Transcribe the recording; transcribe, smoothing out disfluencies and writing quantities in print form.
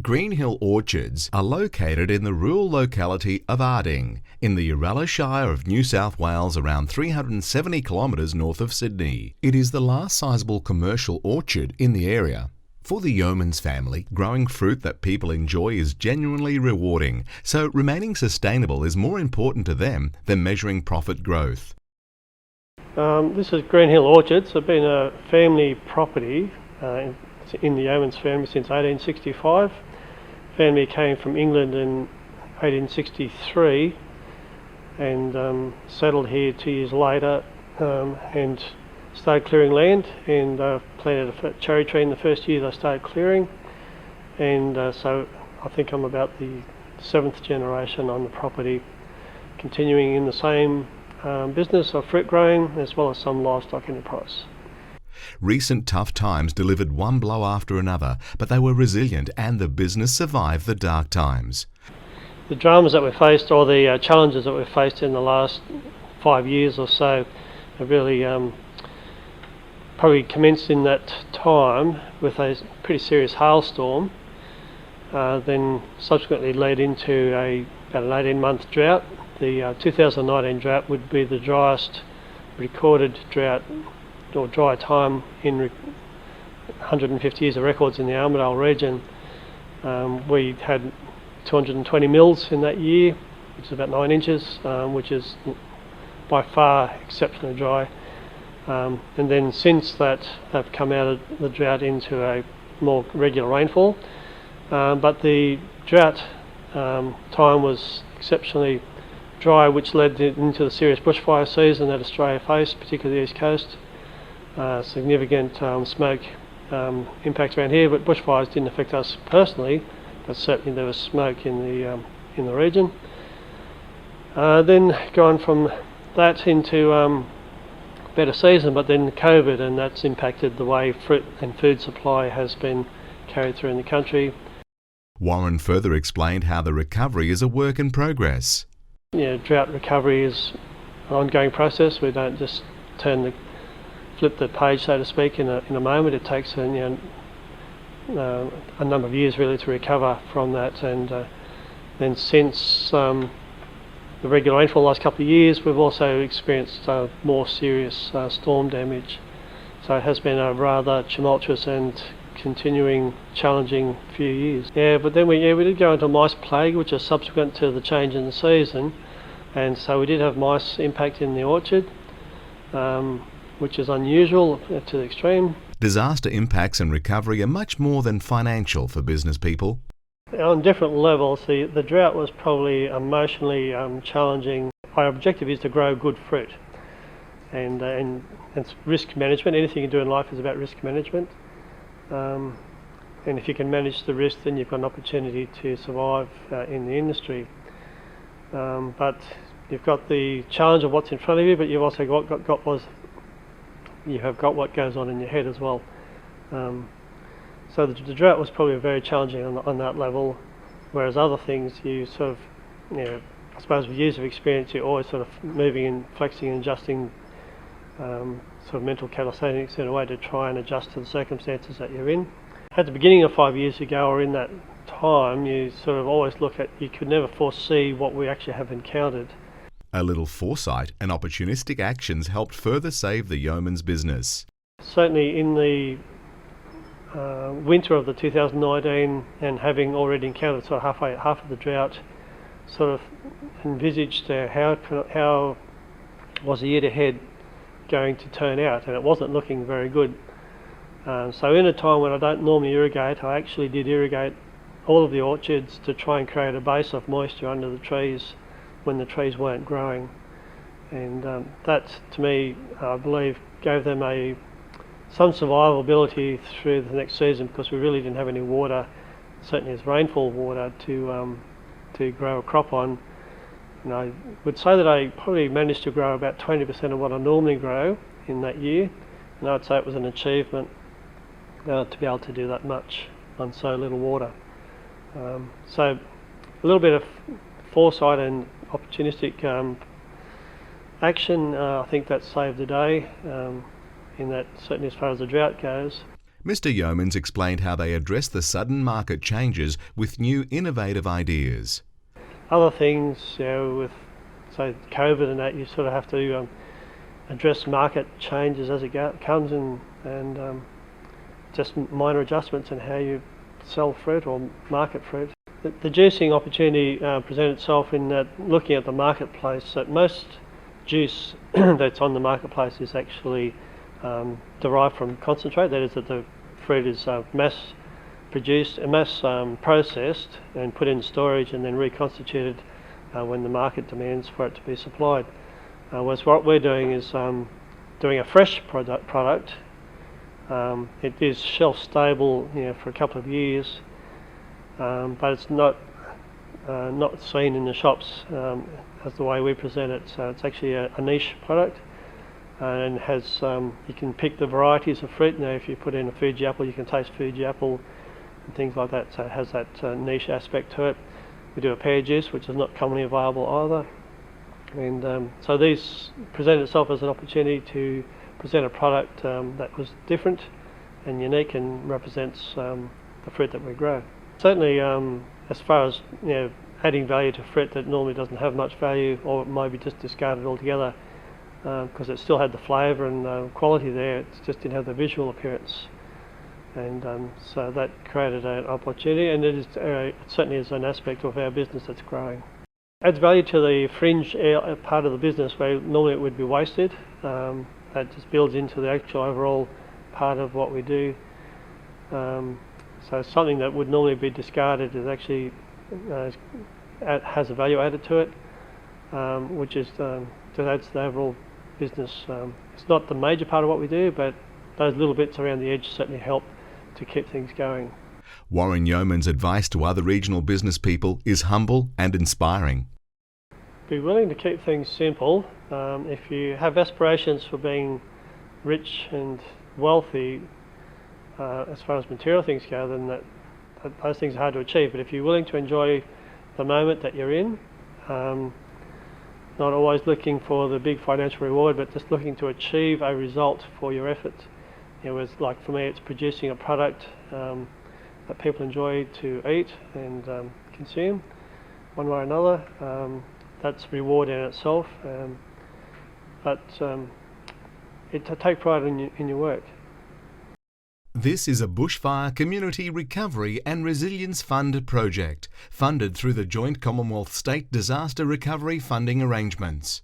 Greenhill Orchards are located in the rural locality of Arding, in the Uralla Shire of New South Wales, around 370 kilometres north of Sydney. It is the last sizeable commercial orchard in the area. For the Yeomans family, growing fruit that people enjoy is genuinely rewarding, so remaining sustainable is more important to them than measuring profit growth. This is Greenhill Orchards. It's been a family property in the Yeomans family since 1865. Family came from England in 1863 and settled here 2 years later and started clearing land and planted a cherry tree in the first year they started clearing, and so I think I'm about the 7th generation on the property, continuing in the same business of fruit growing as well as some livestock enterprise. Recent tough times delivered one blow after another, but they were resilient and the business survived the dark times. The dramas that we faced, or the challenges that we've faced in the last 5 years or so, have really probably commenced in that time with a pretty serious hailstorm, then subsequently led into about an 18-month drought. The 2019 drought would be the driest recorded drought or dry time in 150 years of records in the Armidale region. We had 220 mils in that year, which is about 9 inches, which is by far exceptionally dry. And then since that, they've come out of the drought into a more regular rainfall. But the drought time was exceptionally dry, which led into the serious bushfire season that Australia faced, particularly the East Coast. Significant smoke impacts around here, but bushfires didn't affect us personally, but certainly there was smoke in the region. Then gone from that into better season, but then COVID, and that's impacted the way fruit and food supply has been carried through in the country. Warren further explained how the recovery is a work in progress. Drought recovery is an ongoing process. We don't just flip the page, so to speak, in a moment. It takes a number of years really to recover from that, and then since the regular rainfall the last couple of years, we've also experienced more serious storm damage. So it has been a rather tumultuous and continuing challenging few years. But then we did go into mice plague, which is subsequent to the change in the season, and so we did have mice impact in the orchard, which is unusual to the extreme. Disaster impacts and recovery are much more than financial for business people. On different levels, the drought was probably emotionally challenging. Our objective is to grow good fruit, and it's risk management. Anything you do in life is about risk management, and if you can manage the risk, then you've got an opportunity to survive in the industry. But you've got the challenge of what's in front of you, but you've also got what goes on in your head as well. So the drought was probably very challenging on that level, whereas other things you sort of, I suppose with years of experience, you're always sort of moving and flexing and adjusting sort of mental calisthenics in a way to try and adjust to the circumstances that you're in. At the beginning of 5 years ago, or in that time, you sort of always you could never foresee what we actually have encountered. A little foresight and opportunistic actions helped further save the Yeomans business. Certainly in the winter of the 2019, and having already encountered sort of half of the drought, sort of envisaged how was the year ahead going to turn out, and it wasn't looking very good. So in a time when I don't normally irrigate, I actually did irrigate all of the orchards to try and create a base of moisture under the trees when the trees weren't growing, and that to me, I believe, gave them some survivability through the next season, because we really didn't have any water, certainly as rainfall water, to grow a crop on. And I would say that I probably managed to grow about 20% of what I normally grow in that year, and I'd say it was an achievement to be able to do that much on so little water. So a little bit of foresight and opportunistic action, I think that saved the day, in that, certainly as far as the drought goes. Mr. Yeomans explained how they address the sudden market changes with new innovative ideas. Other things, with say COVID and that, you sort of have to address market changes as it comes and just minor adjustments in how you sell fruit or market fruit. The juicing opportunity presented itself in that looking at the marketplace, that most juice that's on the marketplace is actually derived from concentrate. That is, that the fruit is mass produced, mass processed and put in storage and then reconstituted when the market demands for it to be supplied. Whereas what we're doing is doing a fresh product. It is shelf stable, for a couple of years, but it's not seen in the shops as the way we present it. So it's actually a niche product, and has you can pick the varieties of fruit. If you put in a Fuji apple, you can taste Fuji apple and things like that. So it has that niche aspect to it. We do a pear juice, which is not commonly available either. And so these present itself as an opportunity to present a product that was different and unique and represents the fruit that we grow. Certainly, as far as adding value to fruit that normally doesn't have much value, or it might be just discarded altogether, because it still had the flavour and quality there, it just didn't have the visual appearance. And so that created an opportunity, and it certainly is an aspect of our business that's growing. Adds value to the fringe part of the business where normally it would be wasted. That just builds into the actual overall part of what we do. So something that would normally be discarded is actually has a value added to it, which is that adds to the overall business. It's not the major part of what we do, but those little bits around the edge certainly help to keep things going. Warren Yeoman's advice to other regional business people is humble and inspiring. Be willing to keep things simple. If you have aspirations for being rich and wealthy, as far as material things go, then those things are hard to achieve. But if you're willing to enjoy the moment that you're in, not always looking for the big financial reward, but just looking to achieve a result for your effort. Like for me, it's producing a product that people enjoy to eat and consume one way or another. That's reward in itself, but to take pride in your work. This is a Bushfire Community Recovery and Resilience Fund project, funded through the Joint Commonwealth State Disaster Recovery Funding Arrangements.